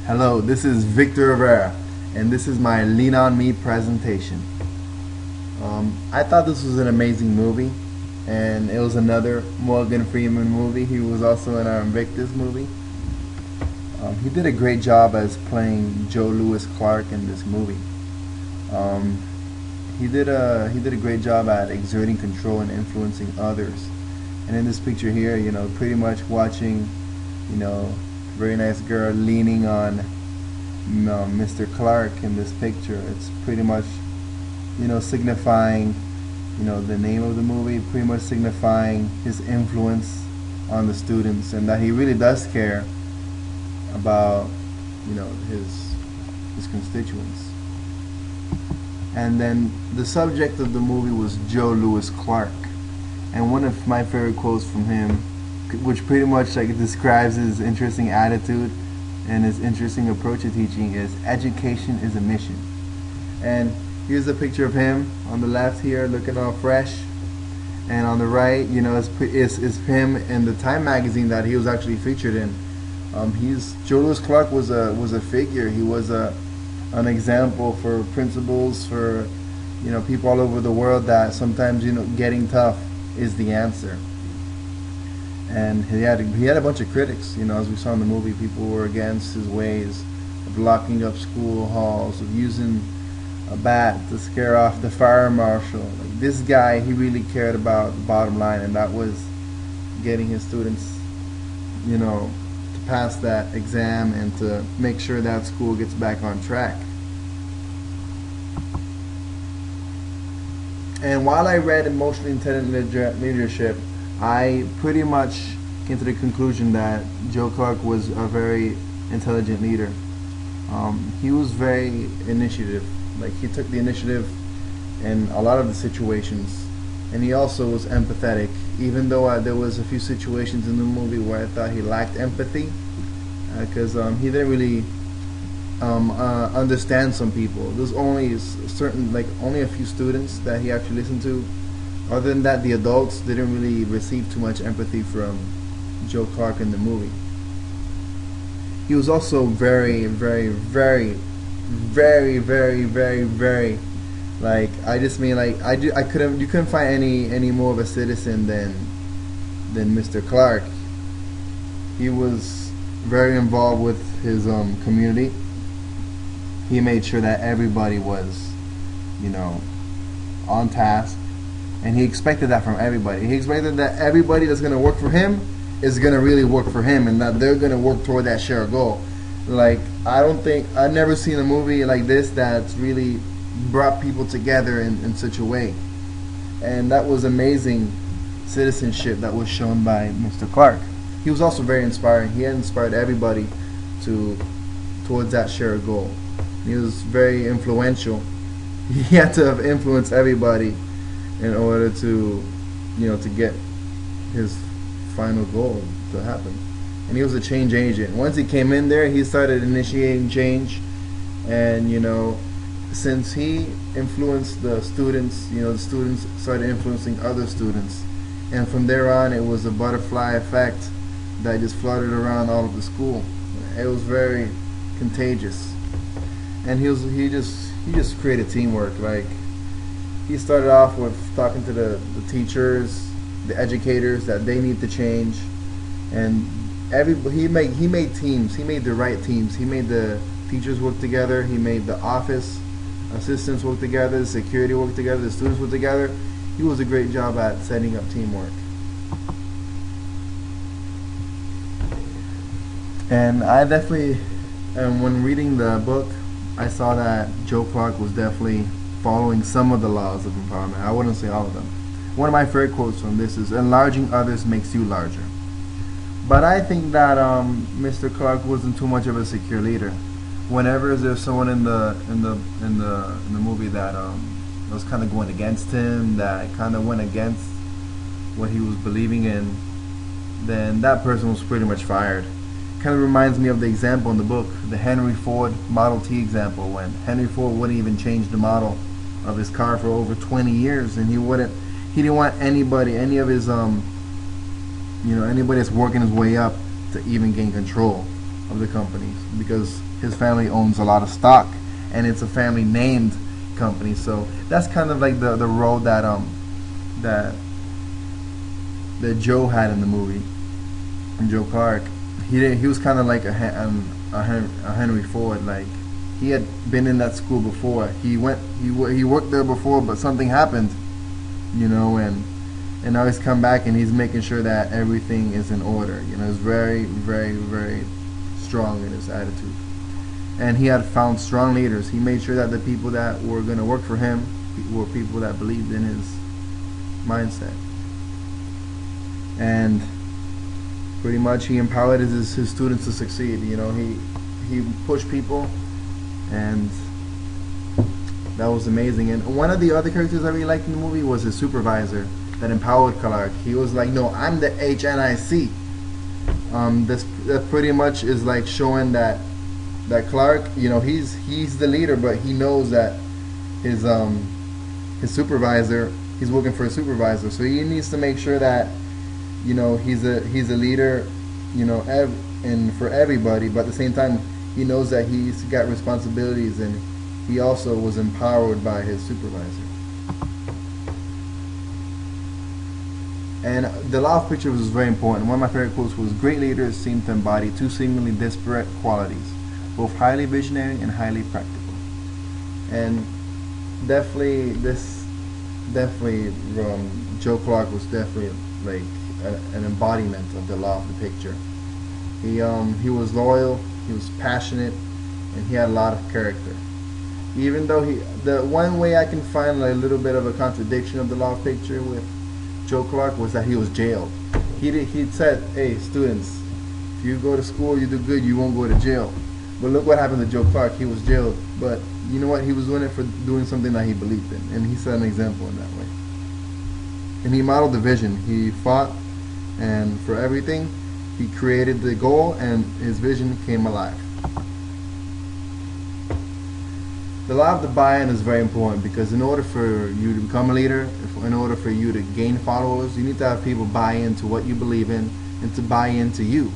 Hello, this is Victor Rivera, and this is my Lean On Me presentation. I thought this was an amazing movie, and it was another Morgan Freeman movie. He was also in our Invictus movie. He did a great job as playing Joe Louis Clark in this movie. He did a great job at exerting control and influencing others. And in this picture here, pretty much watching, very nice girl leaning on Mr. Clark in this picture. It's pretty much, signifying, the name of the movie, pretty much signifying his influence on the students and that he really does care about, his constituents. And then the subject of the movie was Joe Louis Clark. And one of my favorite quotes from him, which pretty much describes his interesting attitude and his interesting approach to teaching, is education is a mission. And here's a picture of him on the left here looking all fresh, and on the right, is him in the Time magazine that he was actually featured in. Joe Louis Clark was a figure. He was an example for principals, for people all over the world, that sometimes getting tough is the answer. And he had a bunch of critics, as we saw in the movie. People were against his ways of locking up school halls, of using a bat to scare off the fire marshal. Like, this guy, he really cared about the bottom line, and that was getting his students, to pass that exam and to make sure that school gets back on track. And while I read Emotionally Intelligent Leadership, I pretty much came to the conclusion that Joe Clark was a very intelligent leader. He was very initiative. Like, he took the initiative in a lot of the situations, and he also was empathetic. Even though there was a few situations in the movie where I thought he lacked empathy, because he didn't really understand some people. There's only only a few students that he actually listened to. Other than that, the adults didn't really receive too much empathy from Joe Clark in the movie. He was also very, very, very, very, very, very, very, you couldn't find any more of a citizen than Mr. Clark. He was very involved with his community. He made sure that everybody was, on task. And he expected that from everybody. He expected that everybody that's going to work for him is going to really work for him, and that they're going to work toward that shared goal. I've never seen a movie like this that's really brought people together in such a way. And that was amazing citizenship that was shown by Mr. Clark. He was also very inspiring. He had inspired everybody towards that shared goal. He was very influential. He had to have influenced everybody in order to get his final goal to happen. And he was a change agent. Once he came in there, he started initiating change. And since he influenced the students, the students started influencing other students. And from there on, it was a butterfly effect that just flooded around all of the school. It was very contagious. And he just created teamwork. Like, he started off with talking to the teachers, the educators, that they need to change, and he made teams. He made the right teams. He made the teachers work together. He made the office assistants work together, the security work together, the students work together. He was a great job at setting up teamwork. And when reading the book, I saw that Joe Clark was definitely following some of the laws of empowerment. I wouldn't say all of them. One of my favorite quotes from this is, "Enlarging others makes you larger." But I think that Mr. Clark wasn't too much of a secure leader. Whenever there's someone in the movie that was kind of going against him, that kind of went against what he was believing in, then that person was pretty much fired. Kind of reminds me of the example in the book, the Henry Ford Model T example, when Henry Ford wouldn't even change the model of his car for over 20 years, and he didn't want anybody, any of his anybody that's working his way up to even gain control. of the companies, because his family owns a lot of stock, and it's a family named company. So that's kind of like the role that that Joe had in the movie. And Joe Clark, he was kind of like a Henry Ford. Like, he had been in that school before. He worked there before, but something happened, and now he's come back and he's making sure that everything is in order. He's very, very, very strong in his attitude, and he had found strong leaders. He made sure that the people that were going to work for him were people that believed in his mindset, and pretty much he empowered his students to succeed. He pushed people, and that was amazing. And one of the other characters I really liked in the movie was his supervisor that empowered Clark. He was like, "No, I'm the HNIC." That pretty much is like showing that Clark, he's the leader, but he knows that his supervisor, he's working for a supervisor, so he needs to make sure that he's a leader, and for everybody, but at the same time he knows that he's got responsibilities, and he also was empowered by his supervisor. And the law of picture was very important. One of my favorite quotes was, "Great leaders seem to embody two seemingly disparate qualities, both highly visionary and highly practical." And definitely Joe Clark was definitely like an embodiment of the law of the picture. He was loyal, he was passionate, and he had a lot of character. Even though the one way I can find like a little bit of a contradiction of the law of picture with Joe Clark was that he was jailed. He said, "Hey, students, if you go to school, you do good, you won't go to jail." But look what happened to Joe Clark. He was jailed, but you know what? He was doing it for doing something that he believed in, and he set an example in that way. And he modeled the vision. He fought, and for everything, he created the goal, and his vision came alive. The law of the buy-in is very important, because in order for you to become a leader, in order for you to gain followers, you need to have people buy into what you believe in and to buy into you.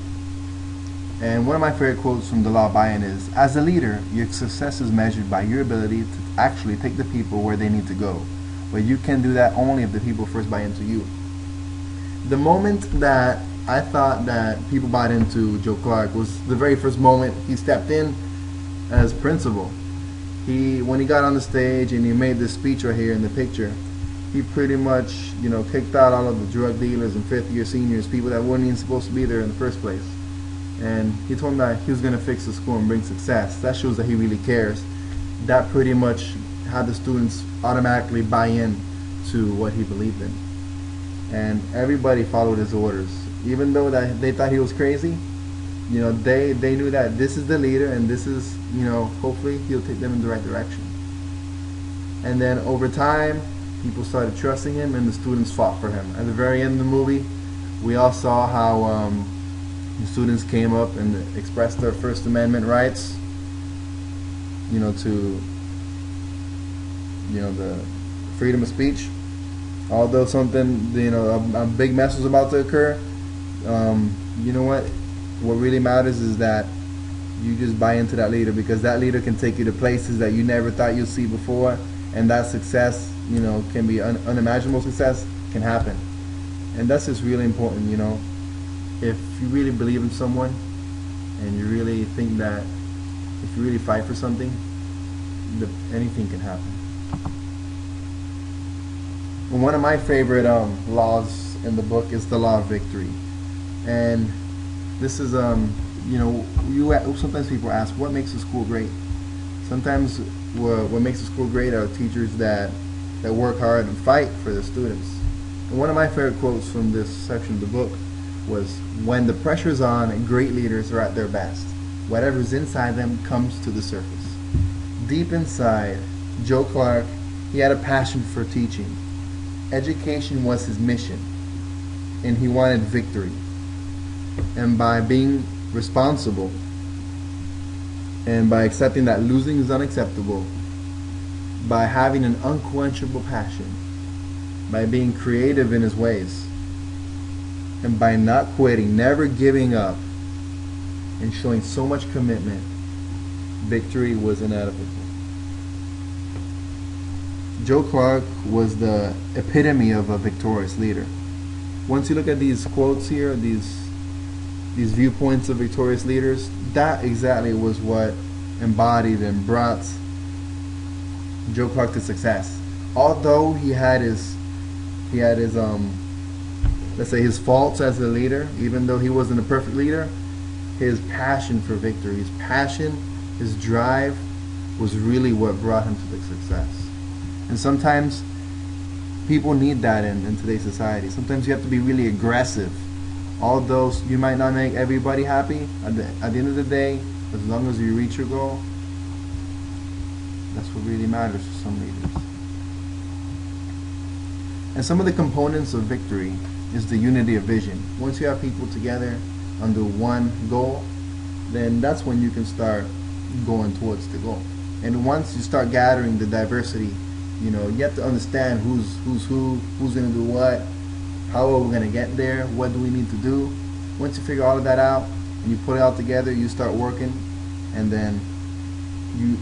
And one of my favorite quotes from the law of buy-in is, "As a leader, your success is measured by your ability to actually take the people where they need to go. But you can do that only if the people first buy into you." The moment that I thought that people bought into Joe Clark was the very first moment he stepped in as principal. When he got on the stage and he made this speech right here in the picture, he pretty much, kicked out all of the drug dealers and fifth-year seniors, people that weren't even supposed to be there in the first place. And he told them that he was going to fix the school and bring success. That shows that he really cares. That pretty much had the students automatically buy in to what he believed in. And everybody followed his orders. Even though that they thought he was crazy, they knew that this is the leader, and this is, hopefully he'll take them in the right direction. And then over time, people started trusting him, and the students fought for him. At the very end of the movie, we all saw how the students came up and expressed their First Amendment rights, to the freedom of speech. Although something, a big mess was about to occur, you know what? What really matters is that you just buy into that leader, because that leader can take you to places that you never thought you'd see before, and that success, can be unimaginable success can happen. And that's just really important, If you really believe in someone, and you really think that if you really fight for something, anything can happen. And one of my favorite laws in the book is the law of victory. And this is, sometimes people ask, what makes a school great? Sometimes what makes a school great are teachers that work hard and fight for their students. And one of my favorite quotes from this section of the book was, "When the pressure's on, great leaders are at their best. Whatever's inside them comes to the surface." Deep inside, Joe Clark, he had a passion for teaching. Education was his mission, and he wanted victory. And by being responsible, and by accepting that losing is unacceptable, by having an unquenchable passion, by being creative in his ways, and by not quitting, never giving up, and showing so much commitment, victory was inevitable. Joe Clark was the epitome of a victorious leader. Once you look at these quotes here, these viewpoints of victorious leaders, that exactly was what embodied and brought Joe Clark to success. Although he had his let's say his faults as a leader, even though he wasn't a perfect leader, his passion for victory, his passion, his drive was really what brought him to the success. And sometimes people need that in today's society. Sometimes you have to be really aggressive. Although you might not make everybody happy, at the end of the day, as long as you reach your goal, that's what really matters for some leaders. And some of the components of victory is the unity of vision. Once you have people together under one goal, then that's when you can start going towards the goal. And once you start gathering the diversity, you have to understand who's going to do what, how are we going to get there, what do we need to do. Once you figure all of that out and you put it all together, you start working, and then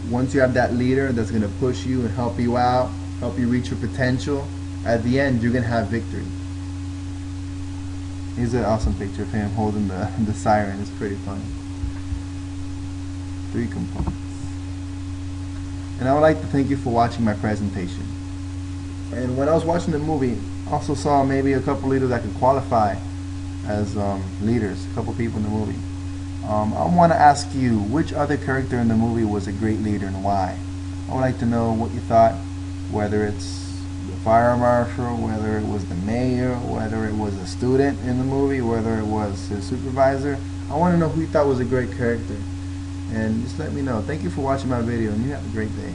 once you have that leader that's going to push you and help you out, help you reach your potential, at the end you're going to have victory. Here's an awesome picture of him holding the siren. It's pretty funny. 3 components. And I would like to thank you for watching my presentation. And when I was watching the movie, I also saw maybe a couple leaders that could qualify as leaders, a couple people in the movie. I want to ask you, which other character in the movie was a great leader and why? I would like to know what you thought, whether it's the fire marshal, whether it was the mayor, whether it was a student in the movie, whether it was his supervisor. I want to know who you thought was a great character. And just let me know. Thank you for watching my video, and you have a great day.